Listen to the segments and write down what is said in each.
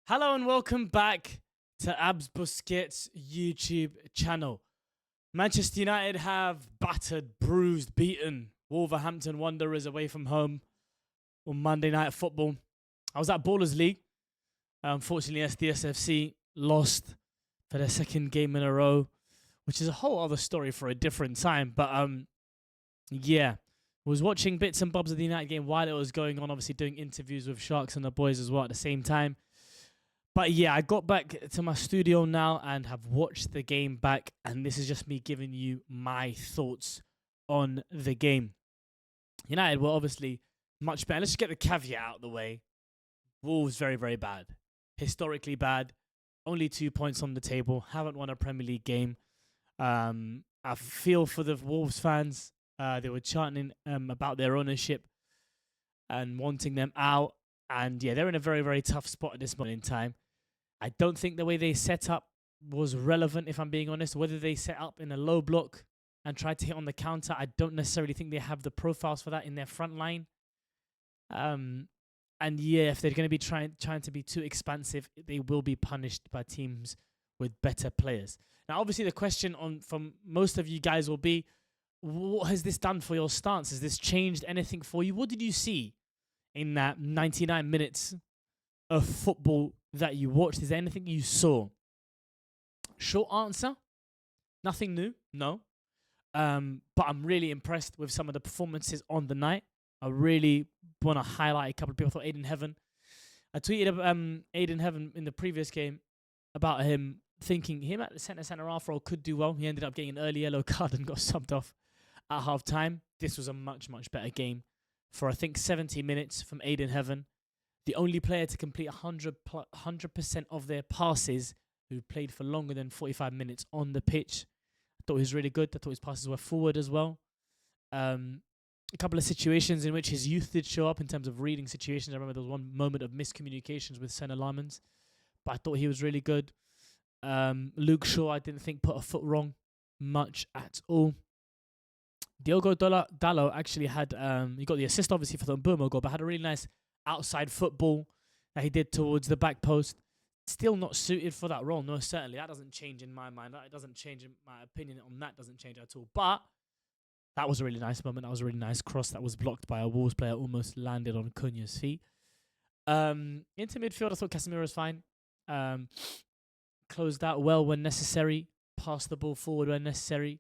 Hello and welcome back to Abz Busquets YouTube channel. Manchester United have battered, bruised, beaten Wolverhampton Wanderers away from home on Monday Night Football. I was at Ballers League. Unfortunately, SDSFC lost for their second game in a row, which is a whole other story for a different time. But yeah, was watching bits and bobs of the United game while it was going on, obviously doing interviews with Sharks and the boys as well at the same time. But yeah, I got back to my studio now and have watched the game back, and this is just me giving you my thoughts on the game. United were obviously much better. Let's just get the caveat out of the way. Wolves very, very bad. Historically bad. Only 2 points on the table. Haven't won a Premier League game. I feel for the Wolves fans. They were chanting about their ownership and wanting them out. And yeah, they're in a very, very tough spot at this moment in time. I don't think the way they set up was relevant, if I'm being honest. Whether they set up in a low block and tried to hit on the counter, I don't necessarily think they have the profiles for that in their front line. And yeah, if they're going to be trying to be too expansive, they will be punished by teams with better players. Now, obviously, the question from most of you guys will be, what has this done for your stance? Has this changed anything for you? What did you see in that 99 minutes of football that you watched? Is there anything you saw? Short answer, nothing new, no. But I'm really impressed with some of the performances on the night. I really want to highlight a couple of people. I thought Aiden Heaven. I tweeted Aiden Heaven in the previous game about him thinking him at the centre half role could do well. He ended up getting an early yellow card and got subbed off at half time. This was a much, much better game for, I think, 70 minutes from Aiden Heaven. The only player to complete 100% of their passes who played for longer than 45 minutes on the pitch. I thought he was really good. I thought his passes were forward as well. A couple of situations in which his youth did show up in terms of reading situations. I remember there was one moment of miscommunications with Senna Lamans, but I thought he was really good. Luke Shaw, I didn't think put a foot wrong much at all. Diogo Dalot actually had, he got the assist obviously for the Mbeumo goal, but had a really nice outside football that he did towards the back post. Still not suited for that role, no, certainly. That doesn't change in my mind. That doesn't change in my opinion on that, doesn't change at all. But that was a really nice moment. That was a really nice cross that was blocked by a Wolves player, almost landed on Cunha's feet. Into midfield, I thought Casemiro was fine. Closed out well when necessary. Passed the ball forward when necessary.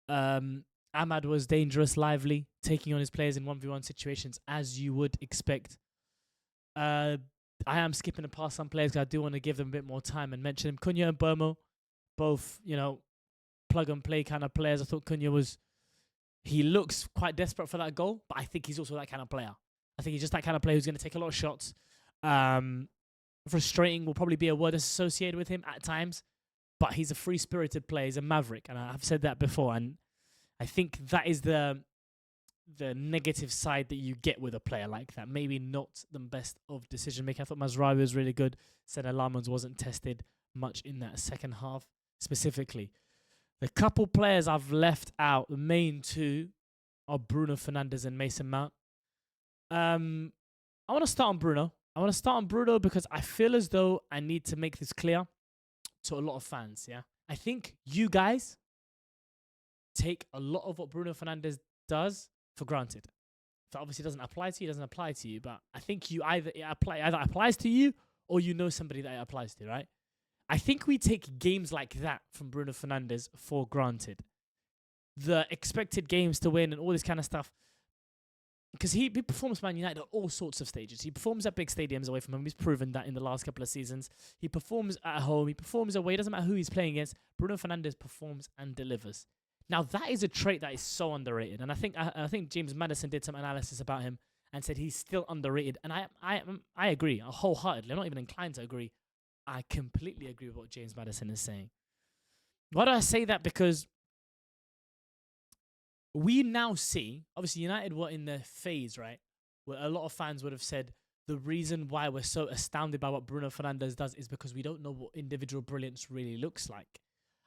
Ahmad was dangerous, lively, taking on his players in 1v1 situations, as you would expect. I am skipping past some players because I do want to give them a bit more time and mention them. Cunha and Mbeumo, both, plug and play kind of players. I thought Cunha he looks quite desperate for that goal, but I think he's also that kind of player. I think he's just that kind of player who's going to take a lot of shots. Frustrating will probably be a word associated with him at times, but he's a free-spirited player. He's a maverick, and I've said that before, and I think that is the negative side that you get with a player like that. Maybe not the best of decision making. I thought Mazraoui was really good. Senna Lamans wasn't tested much in that second half specifically. The couple players I've left out, the main two, are Bruno Fernandes and Mason Mount. I want to start on Bruno. I want to start on Bruno because I feel as though I need to make this clear to a lot of fans. Yeah, I think you guys take a lot of what Bruno Fernandes does for granted. If it obviously doesn't apply to you, it doesn't apply to you. But I think either applies to you or you know somebody that it applies to, right? I think we take games like that from Bruno Fernandes for granted. The expected games to win and all this kind of stuff. Because he performs for Man United at all sorts of stages. He performs at big stadiums away from home. He's proven that in the last couple of seasons. He performs at home. He performs away. It doesn't matter who he's playing against. Bruno Fernandes performs and delivers. Now, that is a trait that is so underrated. And I think James Maddison did some analysis about him and said he's still underrated. And I agree wholeheartedly. I'm not even inclined to agree. I completely agree with what James Maddison is saying. Why do I say that? Because we now see, obviously United were in the phase, right, where a lot of fans would have said the reason why we're so astounded by what Bruno Fernandes does is because we don't know what individual brilliance really looks like.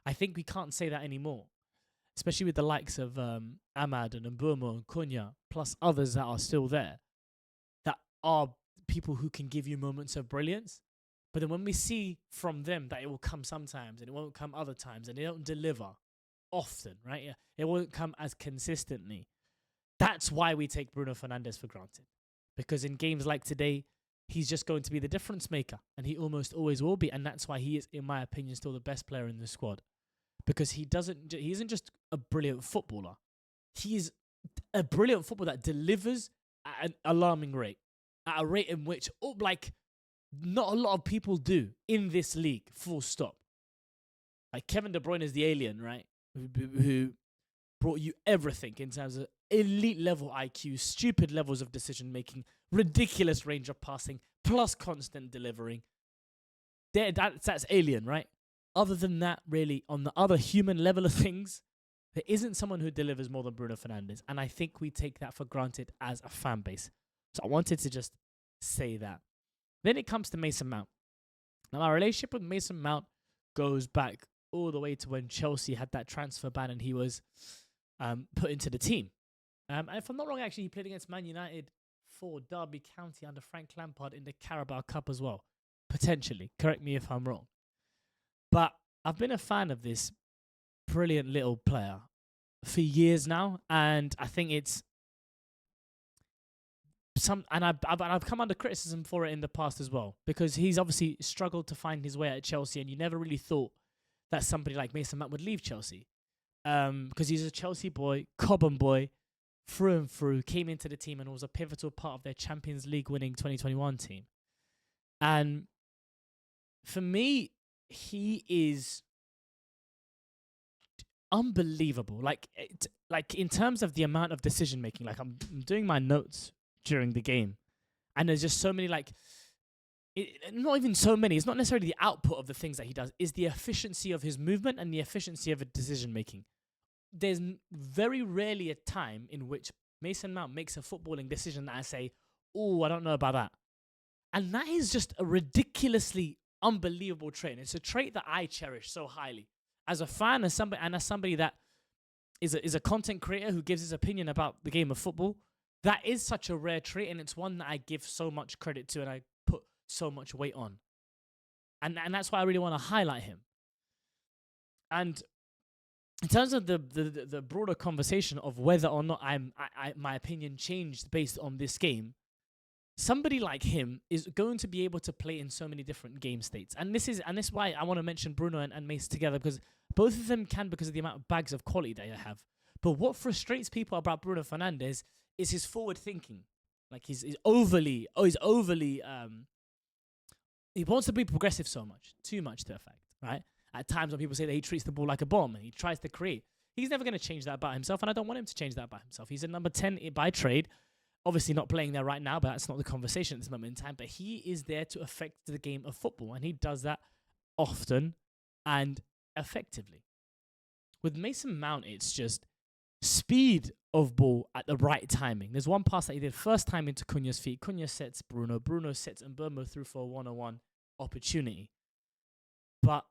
I think we can't say that anymore, especially with the likes of Ahmad and Mbeumo and Cunha, plus others that are still there, that are people who can give you moments of brilliance. But then when we see from them that it will come sometimes and it won't come other times and they don't deliver often, right? Yeah, it won't come as consistently. That's why we take Bruno Fernandes for granted. Because in games like today, he's just going to be the difference maker. And he almost always will be. And that's why he is, in my opinion, still the best player in the squad. Because he isn't just a brilliant footballer. He is a brilliant footballer that delivers at an alarming rate. At a rate in which, not a lot of people do in this league, full stop. Like Kevin De Bruyne is the alien, right? Who brought you everything in terms of elite level IQ, stupid levels of decision making, ridiculous range of passing, plus constant delivering. That's alien, right? Other than that, really, on the other human level of things, there isn't someone who delivers more than Bruno Fernandes. And I think we take that for granted as a fan base. So I wanted to just say that. Then it comes to Mason Mount. Now, my relationship with Mason Mount goes back all the way to when Chelsea had that transfer ban and he was put into the team. And if I'm not wrong, actually, he played against Man United for Derby County under Frank Lampard in the Carabao Cup as well. Potentially. Correct me if I'm wrong. But I've been a fan of this brilliant little player for years now. And I think it's I've come under criticism for it in the past as well. Because he's obviously struggled to find his way at Chelsea. And you never really thought that somebody like Mason Mount would leave Chelsea. Because he's a Chelsea boy, Cobham boy, through and through, came into the team and was a pivotal part of their Champions League winning 2021 team. And for me, he is unbelievable. Like in terms of the amount of decision making, like I'm doing my notes during the game, and there's just so many not even so many. It's not necessarily the output of the things that he does. Is the efficiency of his movement and the efficiency of his decision making. There's very rarely a time in which Mason Mount makes a footballing decision that I say, oh, I don't know about that. And that is just a ridiculously unbelievable trait. And it's a trait that I cherish so highly. As a fan, as somebody that is a content creator who gives his opinion about the game of football, that is such a rare trait, and it's one that I give so much credit to and I put so much weight on. And that's why I really want to highlight him. And in terms of the broader conversation of whether or not my opinion changed based on this game, somebody like him is going to be able to play in so many different game states. And this is why I want to mention Bruno and Mace together, because both of them can because of the amount of bags of quality they have. But what frustrates people about Bruno Fernandes is his forward thinking. Like he's overly he wants to be progressive so much, too much to effect, right? At times when people say that he treats the ball like a bomb and he tries to create, he's never going to change that about himself, and I don't want him to change that about himself. He's a number 10 by trade, obviously not playing there right now, but that's not the conversation at this moment in time. But he is there to affect the game of football, and he does that often and effectively. With Mason Mount, it's just speed of ball at the right timing. There's one pass that he did first time into Cunha's feet. Cunha sets Bruno. Bruno sets Mbeumo through for a one-on-one opportunity. But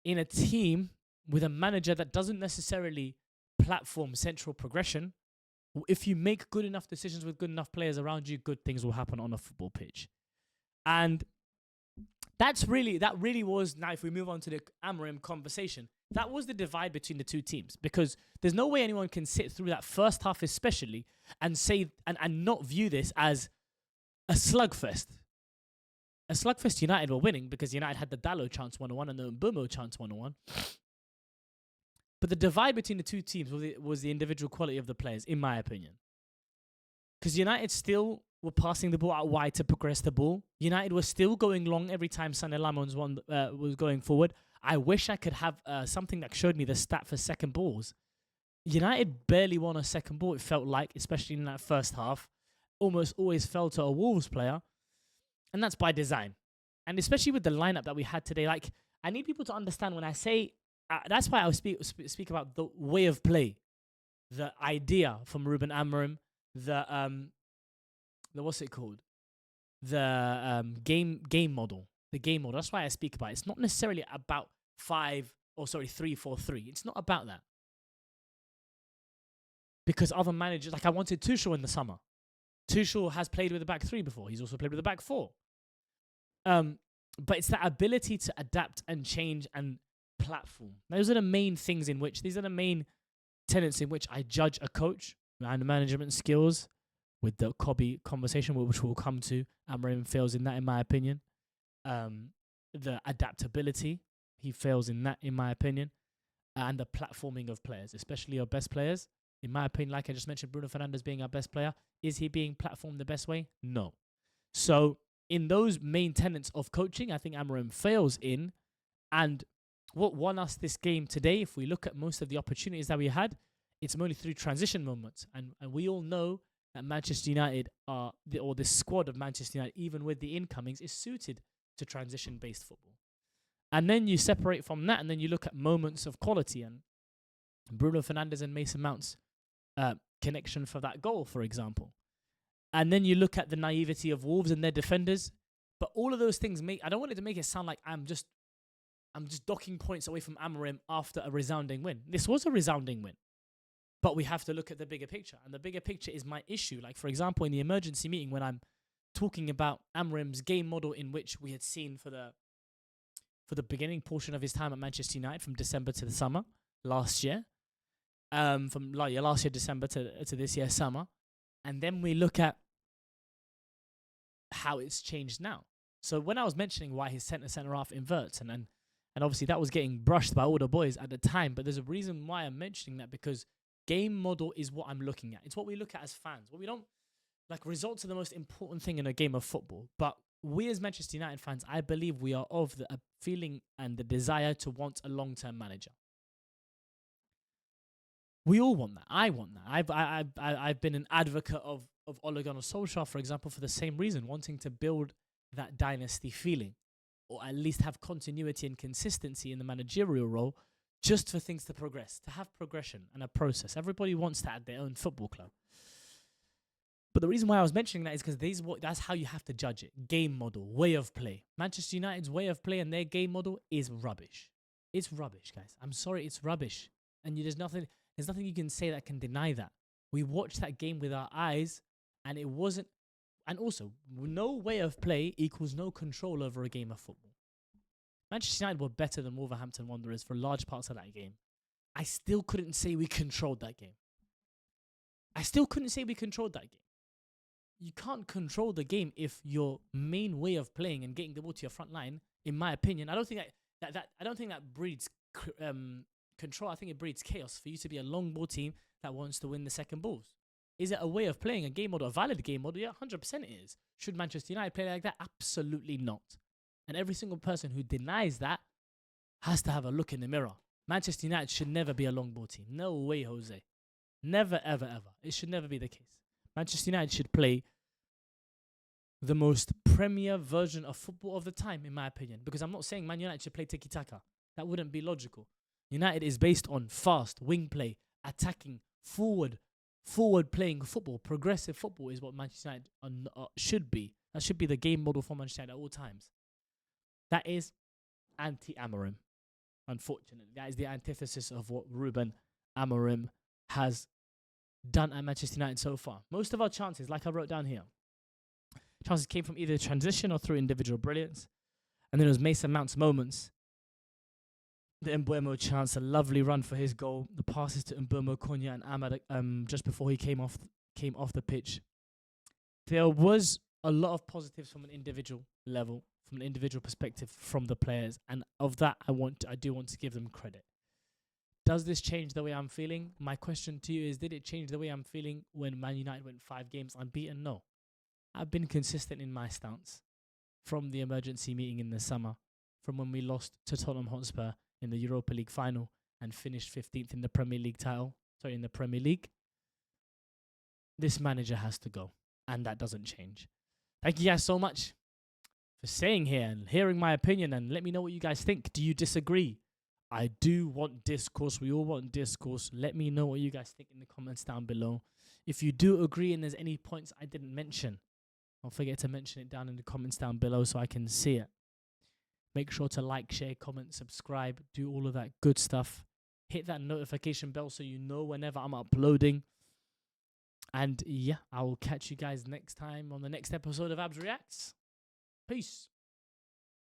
in a team with a manager that doesn't necessarily platform central progression, if you make good enough decisions with good enough players around you, good things will happen on a football pitch. And that really was, now if we move on to the Amorim conversation, that was the divide between the two teams, because there's no way anyone can sit through that first half especially and say and not view this as a slugfest. A slugfest United were winning because United had the Dalot chance 1-1 and the Mbeumo chance 1-1. But the divide between the two teams was the individual quality of the players, in my opinion. Because United still were passing the ball out wide to progress the ball. United was still going long every time Sané Lamons was going forward. I wish I could have something that showed me the stat for second balls. United barely won a second ball, it felt like, especially in that first half. Almost always fell to a Wolves player. And that's by design. And especially with the lineup that we had today, like, I need people to understand when I say, that's why I speak about the way of play, the idea from Ruben Amorim, the what's it called? The game model. The game model. That's why I speak about it. It's not necessarily about 3-4-3. It's not about that. Because other managers, like I wanted Tuchel in the summer. Tuchel has played with a back three before. He's also played with a back four. But it's that ability to adapt and change and platform. Those are the main things in which, these are the main tenets in which I judge a coach and management skills with the Kobe conversation, which we'll come to. Amorim fails in that, in my opinion. The adaptability, he fails in that, in my opinion. And the platforming of players, especially your best players. In my opinion, like I just mentioned, Bruno Fernandes being our best player. Is he being platformed the best way? No. So in those main tenets of coaching, I think Amorim fails in. And what won us this game today, if we look at most of the opportunities that we had, it's only through transition moments. And we all know that Manchester United or this squad of Manchester United, even with the incomings, is suited to transition-based football. And then you separate from that, and then you look at moments of quality, and Bruno Fernandes and Mason Mount's connection for that goal, for example. And then you look at the naivety of Wolves and their defenders. But all of those things I don't want it to make it sound like I'm just docking points away from Amorim after a resounding win. This was a resounding win. But we have to look at the bigger picture. And the bigger picture is my issue. Like, for example, in the emergency meeting, when I'm talking about Amorim's game model, in which we had seen for the beginning portion of his time at Manchester United, from December to the summer last year, from last year December to this year summer, and then we look at how it's changed now. So when I was mentioning why his centre half inverts, and obviously that was getting brushed by all the boys at the time, but there's a reason why I'm mentioning that, because game model is what I'm looking at. It's what we look at as fans. What we don't like. Results are the most important thing in a game of football, but we as Manchester United fans, I believe we are of the feeling and the desire to want a long-term manager. We all want that. I want that. I've been an advocate of Ole Gunnar Solskjaer, for example, for the same reason, wanting to build that dynasty feeling, or at least have continuity and consistency in the managerial role, just for things to progress, to have progression and a process. Everybody wants that at their own football club. But the reason why I was mentioning that is because that's how you have to judge it. Game model, way of play. Manchester United's way of play and their game model is rubbish. It's rubbish, guys. I'm sorry, it's rubbish. And there's nothing you can say that can deny that. We watched that game with our eyes, and it wasn't. And also, no way of play equals no control over a game of football. Manchester United were better than Wolverhampton Wanderers for large parts of that game. I still couldn't say we controlled that game. You can't control the game if your main way of playing and getting the ball to your front line, in my opinion, I don't think that breeds control. I think it breeds chaos for you to be a long ball team that wants to win the second balls. Is it a way of playing, a game model, a valid game model? Yeah, 100% it is. Should Manchester United play like that? Absolutely not. And every single person who denies that has to have a look in the mirror. Manchester United should never be a long ball team. No way, Jose. Never, ever, ever. It should never be the case. Manchester United should play the most premier version of football of the time, in my opinion. Because I'm not saying Man United should play tiki-taka. That wouldn't be logical. United is based on fast, wing play, attacking, forward playing football. Progressive football is what Manchester United should be. That should be the game model for Manchester United at all times. That is anti-Amorim, unfortunately. That is the antithesis of what Ruben Amorim has done at Manchester United so far. Most of our chances, like I wrote down here, chances came from either transition or through individual brilliance. And then it was Mason Mount's moments. The Mbeumo chance, a lovely run for his goal. The passes to Mbeumo, Konya and Ahmad just before he came off the pitch. There was a lot of positives from an individual level, from an individual perspective from the players. And of that, I do want to give them credit. Does this change the way I'm feeling? My question to you is, did it change the way I'm feeling when Man United went 5 games unbeaten? No. I've been consistent in my stance from the emergency meeting in the summer, from when we lost to Tottenham Hotspur in the Europa League final and finished 15th in the Premier League. This manager has to go, and that doesn't change. Thank you guys so much for staying here and hearing my opinion, and let me know what you guys think. Do you disagree? I do want discourse. We all want discourse. Let me know what you guys think in the comments down below. If you do agree and there's any points I didn't mention, don't forget to mention it down in the comments down below so I can see it. Make sure to like, share, comment, subscribe, do all of that good stuff. Hit that notification bell so you know whenever I'm uploading. And yeah, I will catch you guys next time on the next episode of Abz Reacts. Peace.